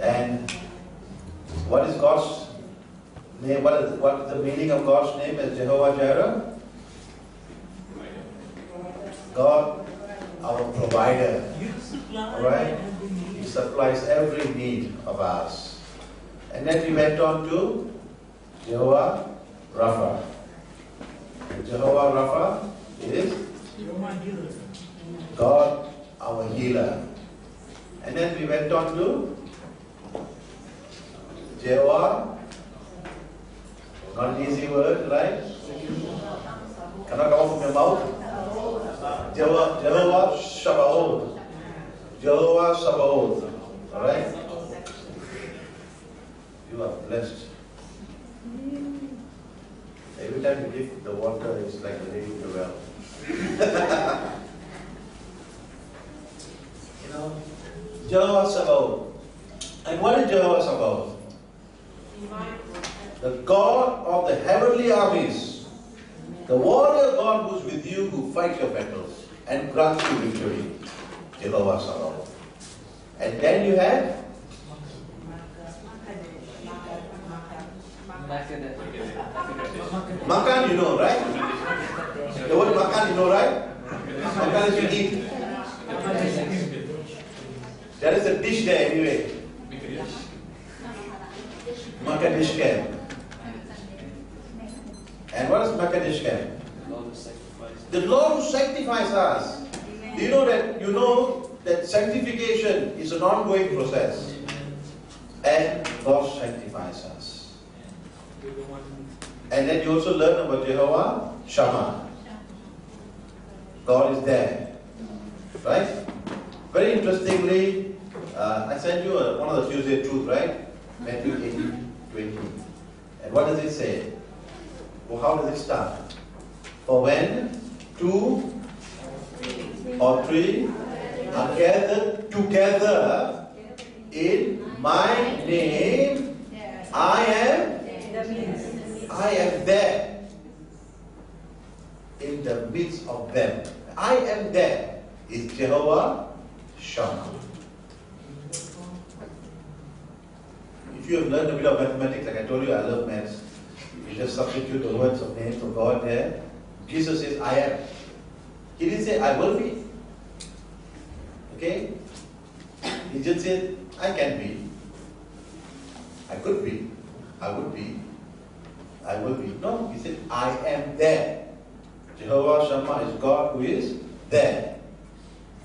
And what is God's name? What is the meaning of God's name as Jehovah Jireh? God, our provider. Alright? He supplies every need of ours. And then we went on to Jehovah Rapha. Jehovah Rapha is God, our healer. And then we went on to Jehovah, not an easy word, right? Cannot come from your mouth. Jehovah Sabaoth. Jehovah Sabaoth. Alright? You are blessed. Every time you lift the water, it's like ringing the well. Jehovah Sabaoth. And what is Jehovah Sabaoth? The God of the heavenly armies. The warrior God who's with you, who fights your battles and grants you victory. Jehovah Sabaoth. And then you have Makan, you know, right? The word makan, you know, right? Makan is to eat. There is a dish there anyway. Makadishkem. And what is Makadishkem? The Lord who sanctifies us. Do you know that sanctification is an ongoing process? And God sanctifies us. And then you also learn about Jehovah Shammah. God is there. Right? Very interestingly, I sent you one of the Tuesday truth, right? Matthew 18:20. And what does it say? Well, how does it start? For when 2 or 3 are gathered together in my name, I am there in the midst of them. I am there is Jehovah Shammah. If you have learned a bit of mathematics, like I told you, I love maths. You just substitute the words of names of God there. Jesus says, I am. He didn't say, I will be. Okay? He just said, I can be. I could be. I would be. I will be. No, he said, I am there. Jehovah Shammah is God who is there.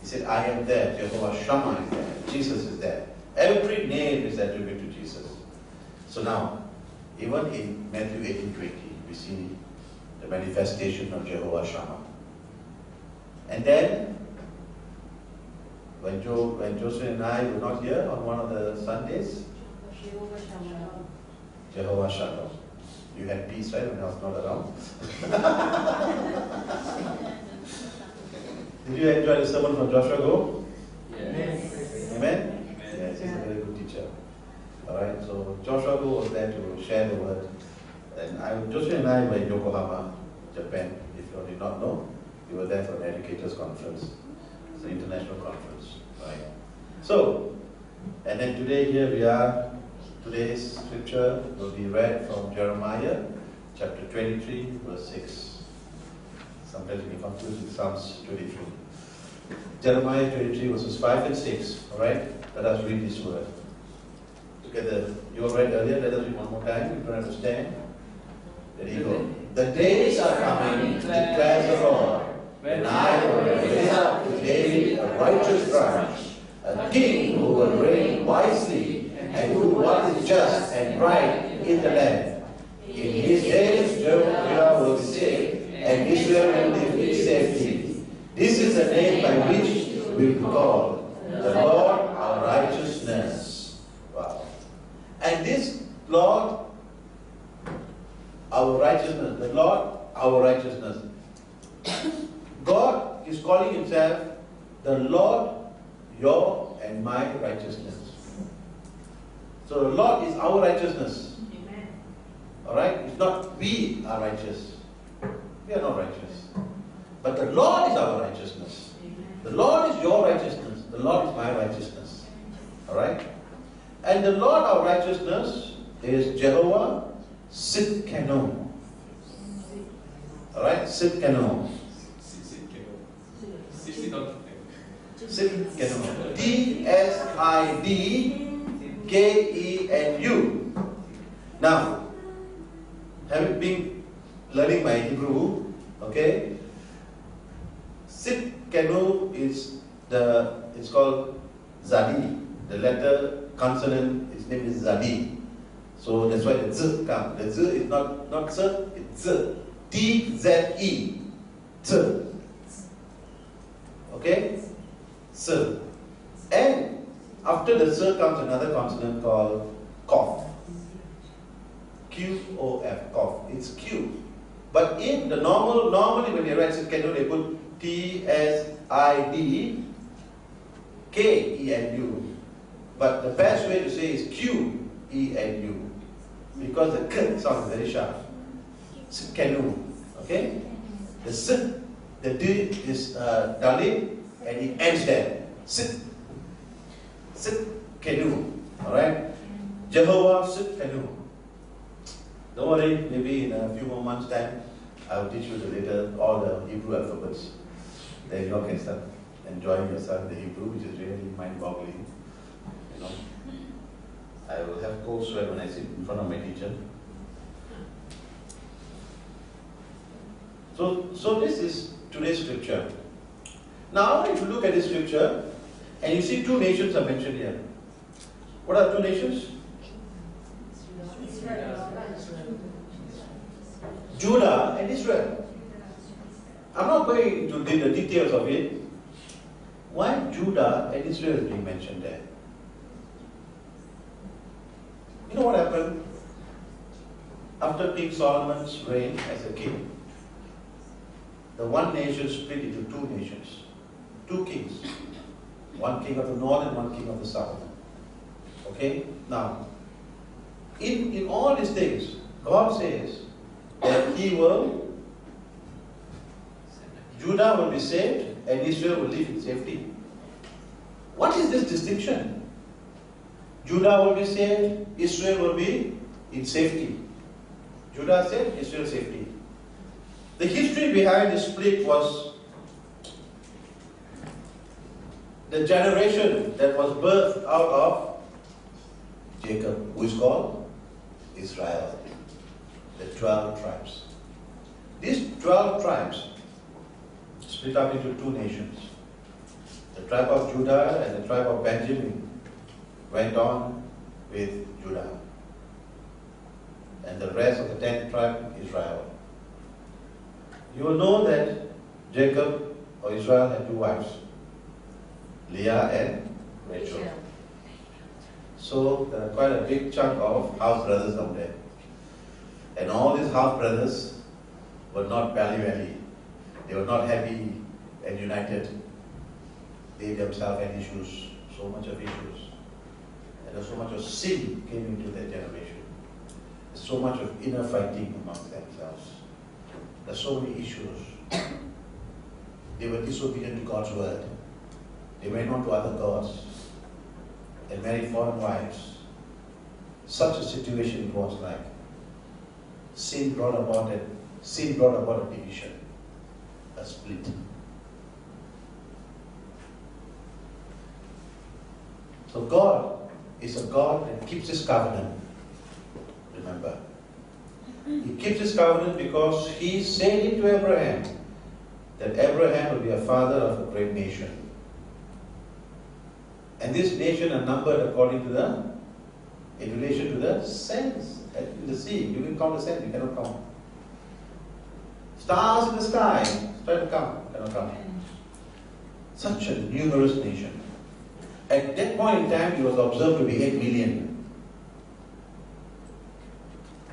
He said, I am there. Jehovah Shammah is there. Jesus is there. Every name is attributed to Jesus. So now, even in Matthew 18:20, we see the manifestation of Jehovah Shammah. And then, when Joseph and I were not here on one of the Sundays, Jehovah Shammah. You had peace, right, when I was not around? Did you enjoy the sermon from Joshua Go? Yes. Amen? Yes, he's a very good teacher. Alright, so Joshua Go was there to share the word. And Joshua and I were in Yokohama, Japan. If you did not know, we were there for an educators conference. It's an international conference. Right? So, and then today here we are. Today's scripture will be read from Jeremiah chapter 23, verse 6. Sometimes you can confuse with Psalms 23. Jeremiah 23, verses 5 and 6. Alright? Let us read this word. Together. You all read earlier, let us read one more time. You don't understand. There you go. The days are coming, declares the Lord, when I will raise up to David a righteous branch, a king who will reign wisely, and do what is just and right in the land. In his days, Judah will be saved, and Israel will live in safety. This is the name by which we will be called, the Lord our righteousness. Wow. And this Lord, our righteousness, the Lord our righteousness. God is calling himself the Lord, your and my righteousness. So the Lord is our righteousness. Amen. Alright? It's not we are righteous. We are not righteous. But the Lord is our righteousness. Amen. The Lord is your righteousness. The Lord is my righteousness. Alright? And the Lord of righteousness is Jehovah Sidkenu. Alright, Sidkenu. Sidkenu. D-S-I-D-K-E-N-U. Now, having been learning my Hebrew, okay, Sidkenu is it's called Zadi. The letter consonant, its name is Zadi. So that's why the Z comes. The Z is not Z, it's Z. T-Z-E. Z. Okay? Z. And after the Z comes another consonant called Kof. Q-O-F, Kof. It's Q. But in the normally when you write Sidkenu, they put T-S-I-D-K-E-N-U. But the best way to say is Q-E-N-U. Because the K sound is very sharp. Sidkenu. Okay? The S, the D is Dalit, and it ends there. Sidkenu. Alright? Jehovah Sidkenu. Don't worry, maybe in a few more months' time, I will teach you all the Hebrew alphabets. Then you can start enjoying yourself the Hebrew, which is really mind-boggling. You know, I will have cold sweat when I sit in front of my teacher. So this is today's scripture. Now, if you look at this scripture, and you see two nations are mentioned here. What are two nations? Judah and Israel. I'm not going to the details of it. Why Judah and Israel is being mentioned there? You know what happened? After King Solomon's reign as a king, the one nation split into two nations. Two kings. One king of the north and one king of the south. Okay? Now, in all these things, God says that Judah will be saved and Israel will live in safety. What is this distinction? Judah will be saved, Israel will be in safety. Judah saved, Israel safety. The history behind the split was the generation that was birthed out of Jacob, who is called Israel. The 12 tribes. These 12 tribes split up into two nations. The tribe of Judah and the tribe of Benjamin went on with Judah. And the rest of the 10th tribe, Israel. You will know that Jacob or Israel had two wives, Leah and Rachel. So there are quite a big chunk of house brothers down there. And all these half brothers were not pally-wally. They were not happy and united. They themselves had issues, so much of issues. And there's so much of sin came into their generation. There's so much of inner fighting amongst themselves. There's so many issues. They were disobedient to God's word. They went on to other gods and married foreign wives. Such a situation it was like. Sin brought about a division, a split. So God is a God that keeps His covenant. Remember, He keeps His covenant because He said it to Abraham that Abraham will be a father of a great nation. And this nation are numbered according to in relation to the sands in the sea. You can count the sands, you cannot count. Stars in the sky, try to count, cannot count. Such a numerous nation. At that point in time, it was observed to be 8 million.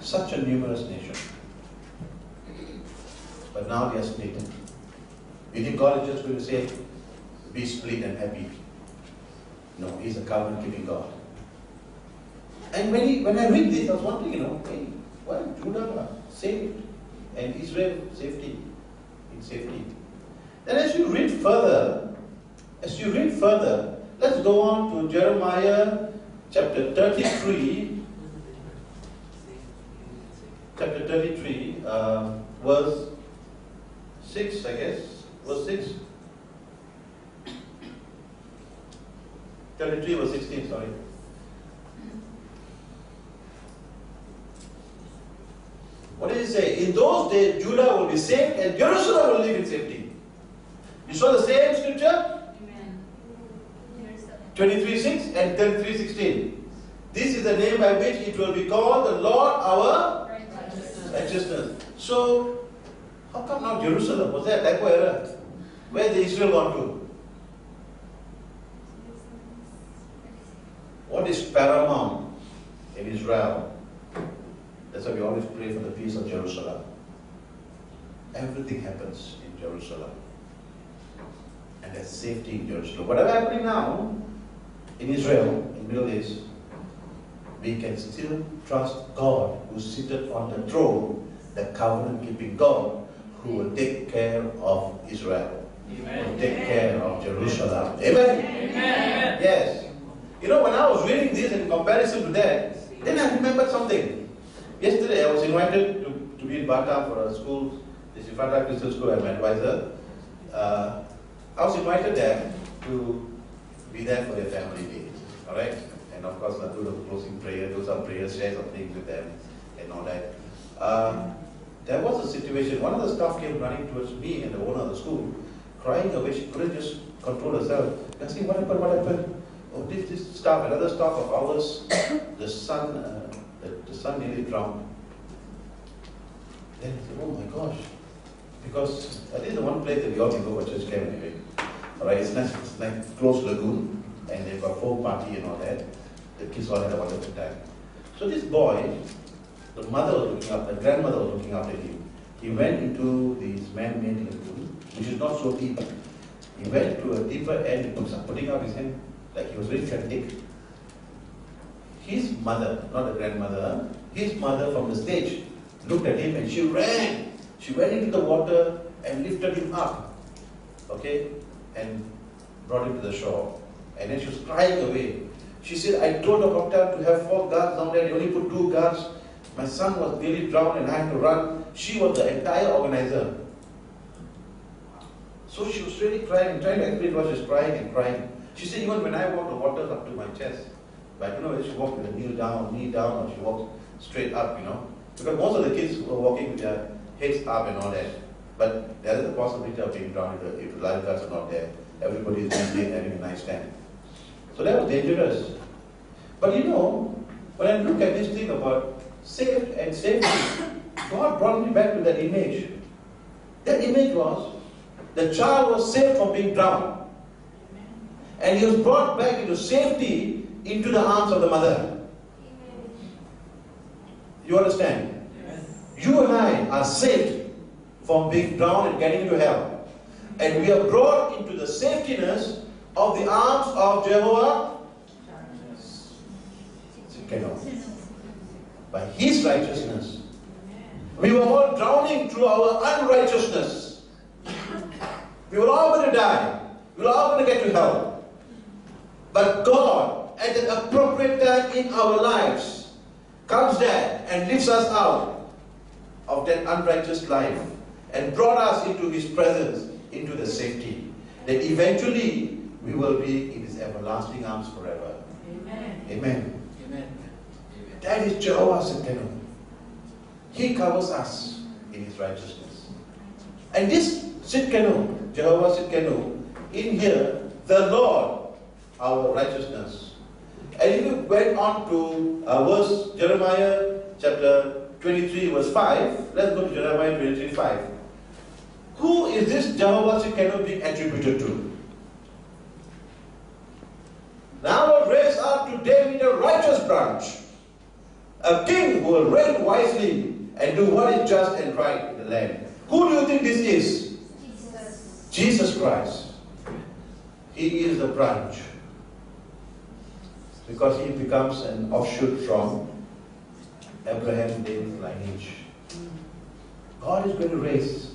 Such a numerous nation. But now they are split. You think God is just going to say, be split and happy? No, He's a covenant-keeping God. And when I read this, I was wondering, hey, why Judah saved and Israel in safety? Then as you read further, let's go on to Jeremiah chapter 33, verse 6, I guess. Verse 6. 33 verse 16, sorry. What did it say? In those days, Judah will be saved and Jerusalem will live in safety. You saw the same scripture? Amen. 23:6 and 33:16. This is the name by which it will be called the Lord our righteousness. So, how come now Jerusalem? Was that a typo error? Where did Israel gone to? What is paramount in Israel? That's why we always pray for the peace of Jerusalem. Everything happens in Jerusalem. And there's safety in Jerusalem. Whatever happening now in Israel, in Middle East, we can still trust God who is seated on the throne, the covenant-keeping God who will take care of Israel. Amen. Will take care of Jerusalem. Amen? Amen. Yes. You know, when I was reading this in comparison to that, then I remembered something. Yesterday I was invited to be in Batam for a school, this Ifrata Christian School. I'm an advisor. I was invited there to be there for their family day. Alright? And of course, I'll do the closing prayer, do some prayers, share some things with them and all that. There was a situation, one of the staff came running towards me and the owner of the school, crying away. She couldn't just control herself. Asking, what happened? Oh, this staff, another staff of ours, the son nearly drowned. Then I said, oh my gosh. Because this is the one place that we all can go for church camp anyway. Alright, it's like close lagoon, and they've got folk party and all that. The kids all had a wonderful time. So this boy, the mother was looking after, the grandmother was looking after him. He went into this man-made lagoon, which is not so deep. He went to a deeper end, he was putting up his hand like he was very frantic. His mother, not the grandmother, his mother from the stage looked at him and she ran. She went into the water and lifted him up, okay, and brought him to the shore. And then she was crying away. She said, I told the hotel to have 4 guards down there, they only put 2 guards. My son was nearly drowned and I had to run. She was the entire organizer. So she was really crying, trying to explain why she was crying and crying. She said, even when I walked, the water was up to my chest. But I don't know whether she walked with a knee down, or she walked straight up, you know. Because most of the kids were walking with their heads up and all that. But there is a possibility of being drowned if the lifeguards are not there. Everybody is busy and having a nice time. So that was dangerous. But you know, when I look at this thing about saved and safety, God brought me back to that image. That image was, the child was saved from being drowned. And he was brought back into safety into the arms of the mother. You understand? Yes. You and I are saved from being drowned and getting into hell. And we are brought into the safetiness of the arms of Jehovah. By His righteousness. We were all drowning through our unrighteousness. We were all going to die. We were all going to get to hell. But God, at an appropriate time in our lives, comes there and lifts us out of that unrighteous life and brought us into His presence, into the safety, that eventually we will be in His everlasting arms forever. Amen. Amen. Amen. That is Jehovah Tsidkenu. He covers us in His righteousness. And this Tsidkenu, Jehovah Tsidkenu, in here, the Lord, our righteousness. And if you went on to verse Jeremiah chapter 23 verse 5, let's go to Jeremiah 23 5. Who is this Jehovah Tsidkenu being attributed to? Now I will raise up to David a righteous branch, a king who will reign wisely and do what is just and right in the land. Who do you think this is? Jesus. Jesus Christ. He is the branch. Because he becomes an offshoot from Abraham, David's lineage. God is going to raise.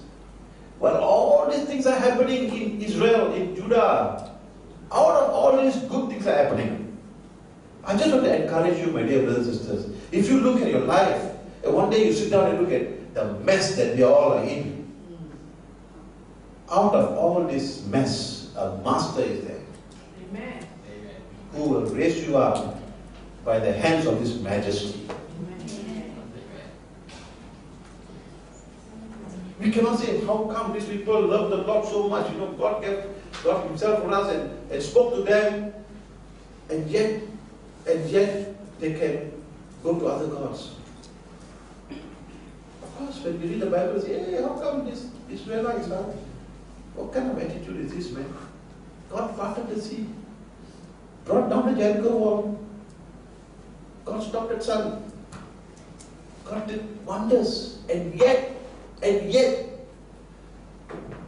Well, all these things are happening in Israel, in Judah. Out of all these good things are happening. I just want to encourage you, my dear brothers and sisters. If you look at your life, and one day you sit down and look at the mess that we all are in, out of all this mess, a master is there. Amen. Who will raise you up by the hands of His majesty. Amen. We cannot say, how come these people love the Lord so much? You know, God gave God Himself for us and spoke to them, and yet they can go to other gods. Of course, when we read the Bible, we say, hey, how come this Israelites are? What kind of attitude is this, man? God parted the sea, brought down the Jericho wall. God stopped the sun. God did wonders, and yet, they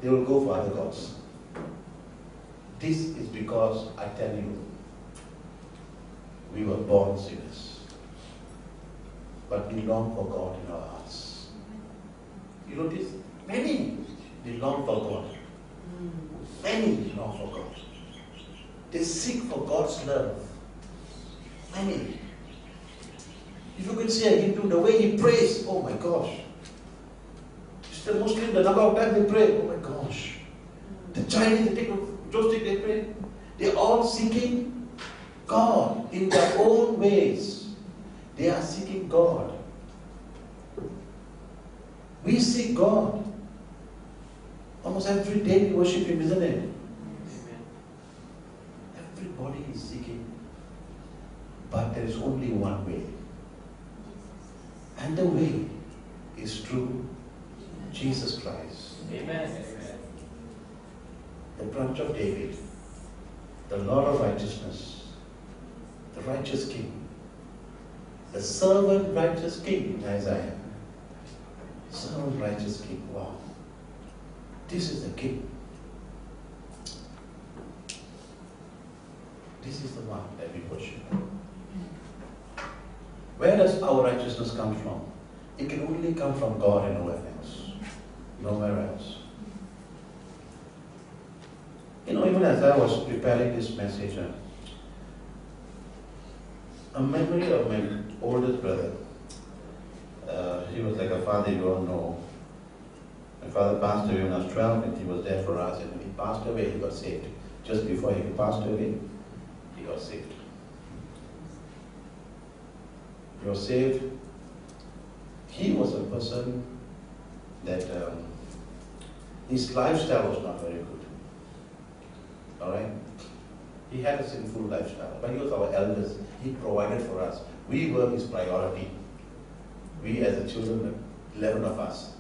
will go for other gods. This is because, I tell you, we were born sinners. But we long for God in our hearts. You notice, many, they long for God. Many long for God. They seek for God's love. Many. If you could see a Hindu, the way he prays, oh my gosh. The Muslim, the number of times they pray, oh my gosh. The Chinese, they take a joystick, they pray. They're all seeking God in their own ways. They are seeking God. We seek God. Almost every day we worship Him, isn't it? Everybody is seeking. But there is only one way. And the way is through Jesus Christ. Amen. The branch of David, the Lord of righteousness, the righteous King, the servant righteous King in Isaiah. Servant righteous King. Wow. This is the King. This is the one that we worship. Where does our righteousness come from? It can only come from God and nowhere else. Nowhere else. You know, even as I was preparing this message, a memory of my oldest brother. He was like a father you all know. My father passed away when I was 12 and he was there for us, and when he passed away, he got saved. Just before he passed away, he got saved. He was saved. He was a person that his lifestyle was not very good. Alright? He had a sinful lifestyle, but he was our eldest. He provided for us. We were his priority. We as the children, 11 of us,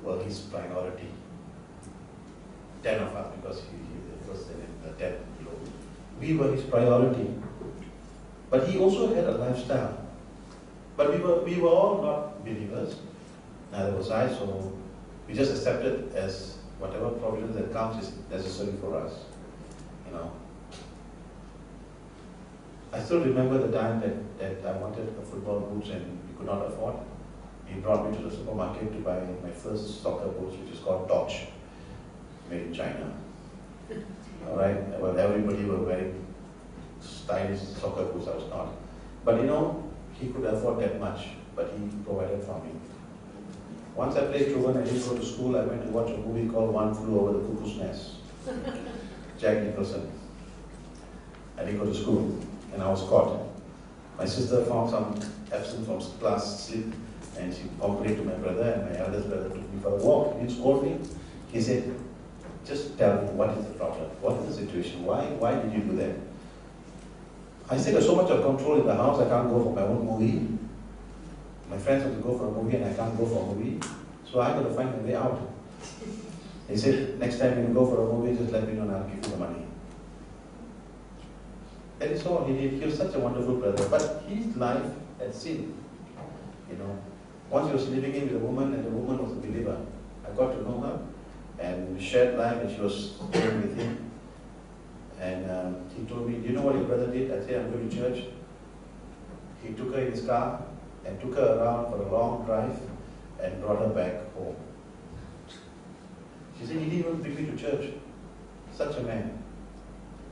were his priority. 10 of us, because he was in the 10. We were his priority. But he also had a lifestyle. But we were all not believers. Neither was I, so we just accepted as whatever provision that comes is necessary for us. You know. I still remember the time that I wanted a football boots and we could not afford. He brought me to the supermarket to buy my first soccer boots, which is called Dodge, made in China. Alright, well, everybody were wearing stylish soccer boots, I was not. But you know, he could afford that much, but he provided for me. Once I played truant, I didn't go to school. I went to watch a movie called One Flew Over the Cuckoo's Nest. Jack Nicholson. I didn't go to school, and I was caught. My sister found some absence from class sleep, and she complained to my brother, and my eldest brother took me for a walk. He didn't scold me. He said, just tell me, what is the problem? What is the situation? Why did you do that? I said, there's so much of control in the house, I can't go for my own movie. My friends have to go for a movie and I can't go for a movie. So I got to find a way out. He said, next time when you go for a movie, just let me know and I'll give you the money. That is all he did. He was such a wonderful brother. But his life had sinned. You know, once he was living in with a woman and the woman was a believer. I got to know her and we shared life and she was staying with him. And he told me, do you know what your brother did? I said, I'm going to church. He took her in his car and took her around for a long drive and brought her back home. She said, he didn't even bring me to church. Such a man.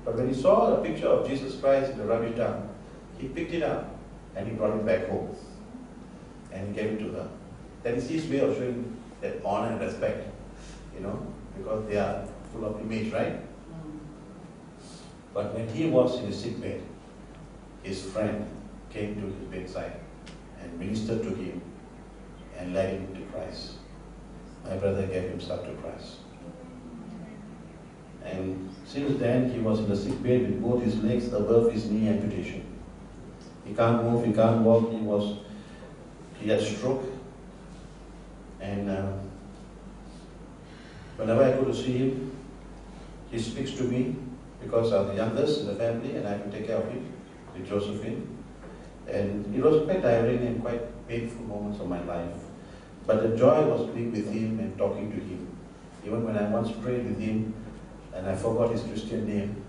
But when he saw a picture of Jesus Christ in the rubbish dump, He picked it up and he brought it back home and he gave it to her. That is his way of showing that honor and respect, because they are full of image, right? But when he was in his sick bed, his friend came to his bedside and ministered to him and led him to Christ. My brother gave himself to Christ. And since then, he was in the sick bed with both his legs above his knee amputation. He can't move, he can't walk, he had stroke. And whenever I go to see him, he speaks to me because I'm the youngest in the family and I have to take care of him with Josephine. And it was quite tiring and quite painful moments of my life. But the joy was being with him and talking to him. Even when I once prayed with him and I forgot his Christian name,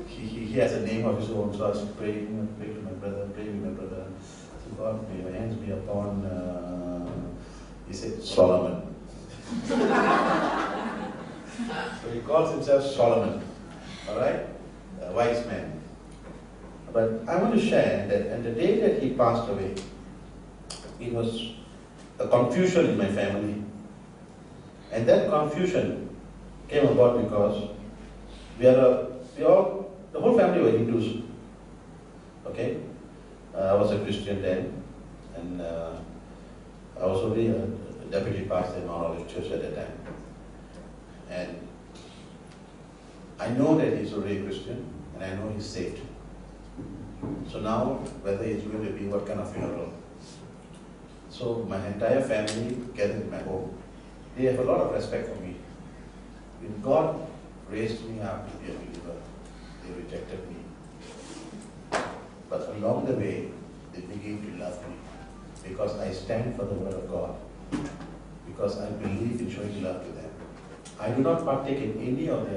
he has a name of his own, so I was praying to my brother, praying with my brother. So God, may your hands be upon, he said, Solomon. So he calls himself Solomon, all right? A wise man. But I want to share that on the day that he passed away, it was a confusion in my family. And that confusion came about because the whole family were Hindus. Okay? I was a Christian then, and I was only a deputy pastor in Mount Olive Church at that time. And I know that he's already a Christian, and I know he's saved. So now, whether it's going to be what kind of funeral. So my entire family gathered in my home. They have a lot of respect for me. When God raised me up to be a believer, they rejected me. But along the way, they began to love me because I stand for the word of God, because I believe in showing love to them. I do not partake in any of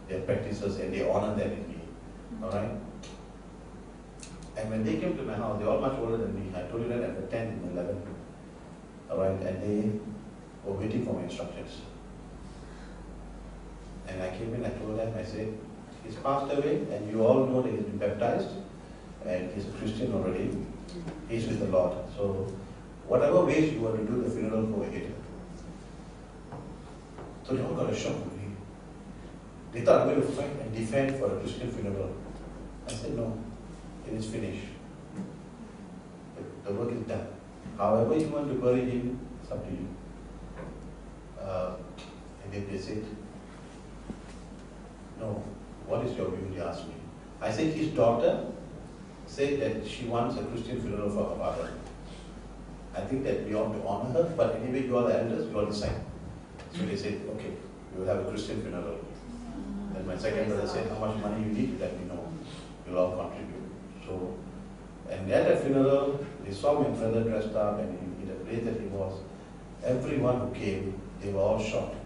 their practices and they honor them in me. All right? And when they came to my house, they're all much older than me. I told you that at the 10 and 11. All right? And they were waiting for my instructions. And I came in, I told them, I said, he's passed away, and you all know that he's been baptized, and he's a Christian already. He's with the Lord. So, whatever ways you want to do the funeral, go ahead. So they all got a shock with me. They thought I'm going to fight and defend for a Christian funeral. I said, no, it is finished. The work is done. However you want to bury him, it's up to you. And then they said, no, what is your view? He asked me. I said, his daughter said that she wants a Christian funeral for her father. I think that we ought to honor her, but anyway, you are the elders, you all decide. So they said, okay, we will have a Christian funeral. Then my second brother said, how much money you need, let me know. You'll all contribute. So, and at that funeral, they saw my brother dressed up and in the place that he was. Everyone who came, they were all shocked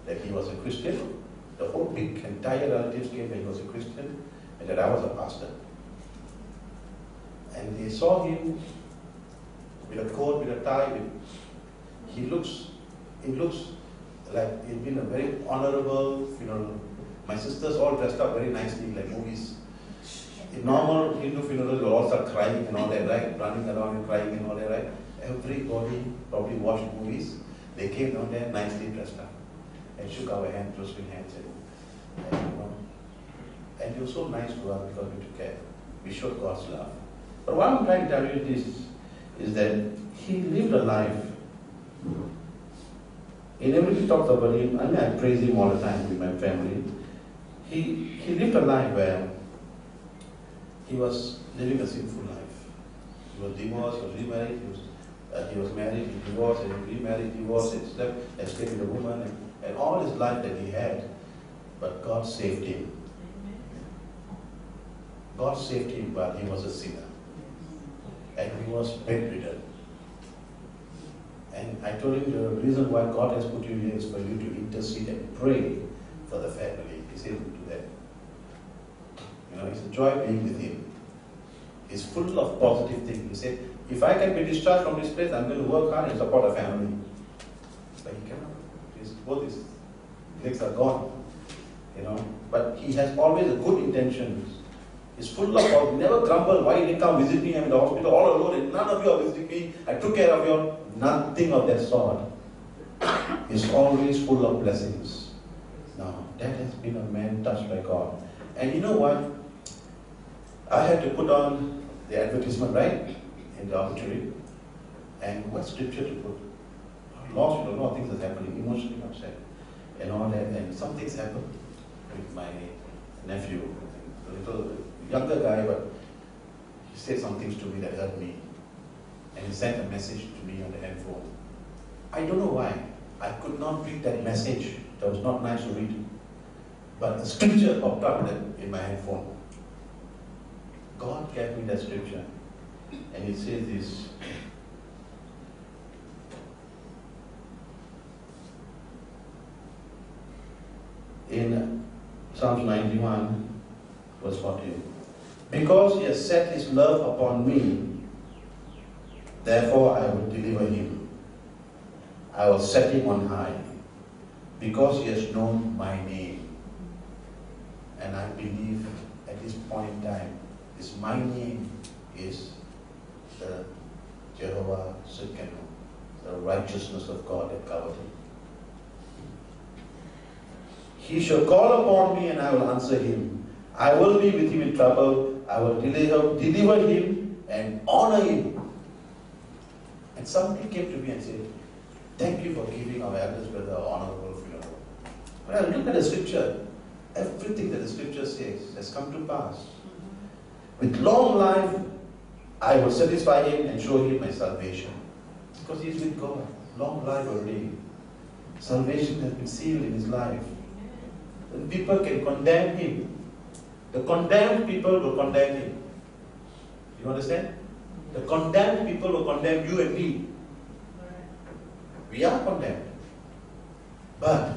that he was a Christian. The whole big entire relatives came that he was a Christian and that I was a pastor. And they saw him with a coat, with a tie. He looks like it's been a very honorable funeral. My sisters all dressed up very nicely like movies. In normal Hindu funerals, you all start crying and all that, right? Running around and crying and all that, right? Everybody probably watched movies. They came down there nicely dressed up and shook our hands, Josephine hands, and it was so nice to us because we took care. We showed God's love. But what I'm trying to tell you is that he lived a life. He never really talked about him. I mean, I praise him all the time with my family. He lived a life where he was living a sinful life. He was divorced, he was remarried, he was married, he divorced, and remarried, divorced, and slept, and stayed with a woman, and all his life that he had. But God saved him. God saved him while he was a sinner. And he was bedridden. And I told him the reason why God has put you here is for you to intercede and pray for the family. He said, do that. It's a joy being with him. He's full of positive things. He said, if I can be discharged from this place, I'm going to work hard and support a family. But he cannot. Both his legs are gone. But he has always a good intentions He's full of all. Never grumble. Why you didn't come visit me? I'm in the hospital all alone. None of you are visiting me. I took care of you. Nothing of that sort. He's always full of blessings. Now, that has been a man touched by God. And you know what? I had to put on the advertisement, right? In the obituary. And what scripture to put? I lost it. A lot of things are happening. Emotionally upset. And all that. And some things happened with my nephew. A little younger guy, but he said some things to me that hurt me. And he sent a message to me on the handphone. I don't know why. I could not read that message. That was not nice to read. But the scripture popped up in my handphone. God gave me that scripture. And it says this. In Psalms 91, verse 14. Because he has set his love upon me, therefore I will deliver him. I will set him on high, because he has known my name. And I believe at this point in time, my name is the Jehovah Tsidkenu, the righteousness of God that covered him. He shall call upon me and I will answer him. I will be with him in trouble. I will deliver him and honor him. And somebody came to me and said, thank you for giving our eldest brother an honorable funeral. When I look at the scripture, everything that the scripture says has come to pass. With long life, I will satisfy him and show him my salvation. Because he is with God. Long life already. Salvation has been sealed in his life. The people can condemn him. The condemned people will condemn him. You understand? The condemned people will condemn you and me. We are condemned. But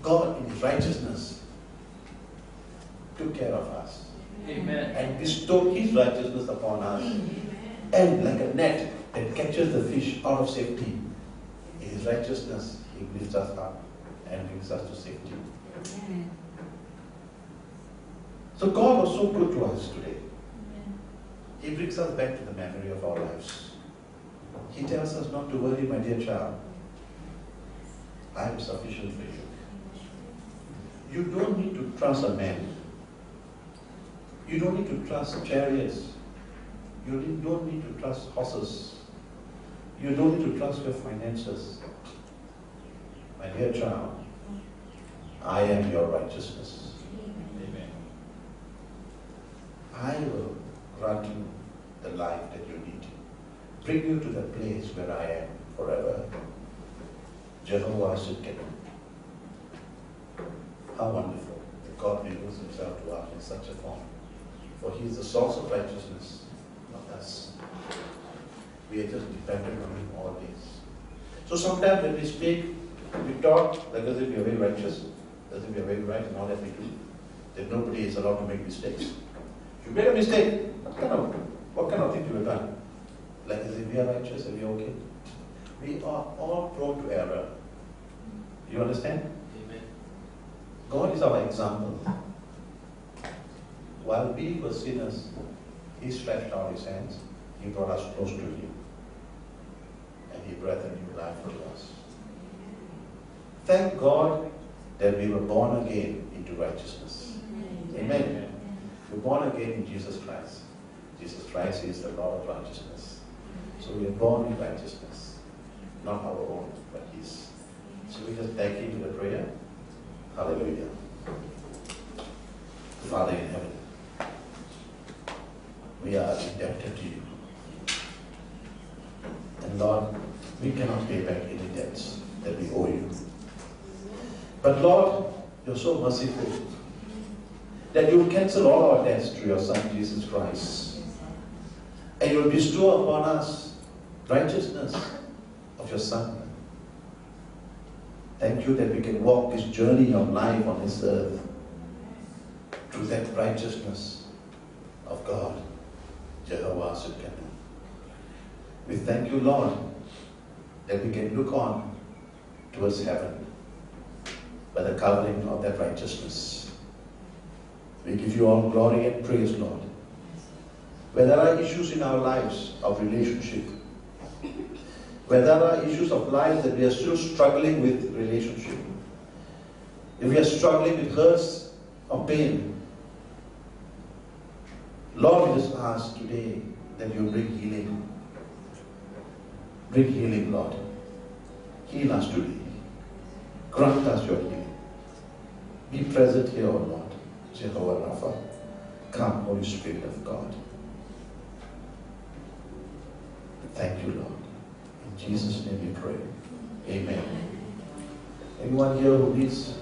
God in his righteousness took care of us. Amen. And bestowed his righteousness upon us. Amen. And like a net that catches the fish out of safety, in his righteousness he lifts us up and brings us to safety. Amen. So God was so good to us today. Amen. He brings us back to the memory of our lives. He tells us not to worry, my dear child. I am sufficient for you. You don't need to trust a man. You don't need to trust chariots. You don't need to trust horses. You don't need to trust your finances. My dear child, I am your righteousness. Amen. I will grant you the life that you need. Bring you to the place where I am forever. Jehovah Tsidkenu. How wonderful that God reveals himself to us in such a form. For he is the source of righteousness, not us. We are just dependent on him all days. So sometimes when we speak, we talk like as if we are very righteous, as if we are very right in all that we do, that nobody is allowed to make mistakes. If you make a mistake, what kind of thing you have done? Like as if we are righteous and we are okay. We are all prone to error. You understand? Amen. God is our example. While we were sinners, he stretched out his hands, he brought us close to him, and he breathed a new life into us. Thank God that we were born again into righteousness. Amen. We're born again in Jesus Christ. Jesus Christ is the Lord of righteousness. So we are born in righteousness. Not our own, but his. So we just thank him in the prayer. Hallelujah. Father in heaven, we are indebted to you. And Lord, we cannot pay back any debts that we owe you. But Lord, you're so merciful that you will cancel all our debts through your Son, Jesus Christ. And you will bestow upon us righteousness of your Son. Thank you that we can walk this journey of life on this earth through that righteousness of God, Jehovah Tsidkenu. We thank you, Lord, that we can look on towards heaven by the covering of that righteousness. We give you all glory and praise, Lord. Where there are issues in our lives of relationship, where there are issues of life that we are still struggling with relationship, if we are struggling with hurts or pain, Lord, we just ask today that you bring healing. Bring healing, Lord. Heal us today. Grant us your healing. Be present here, O Lord. Jehovah Rapha. Come, Holy Spirit of God. Thank you, Lord. In Jesus' name we pray. Amen. Anyone here who needs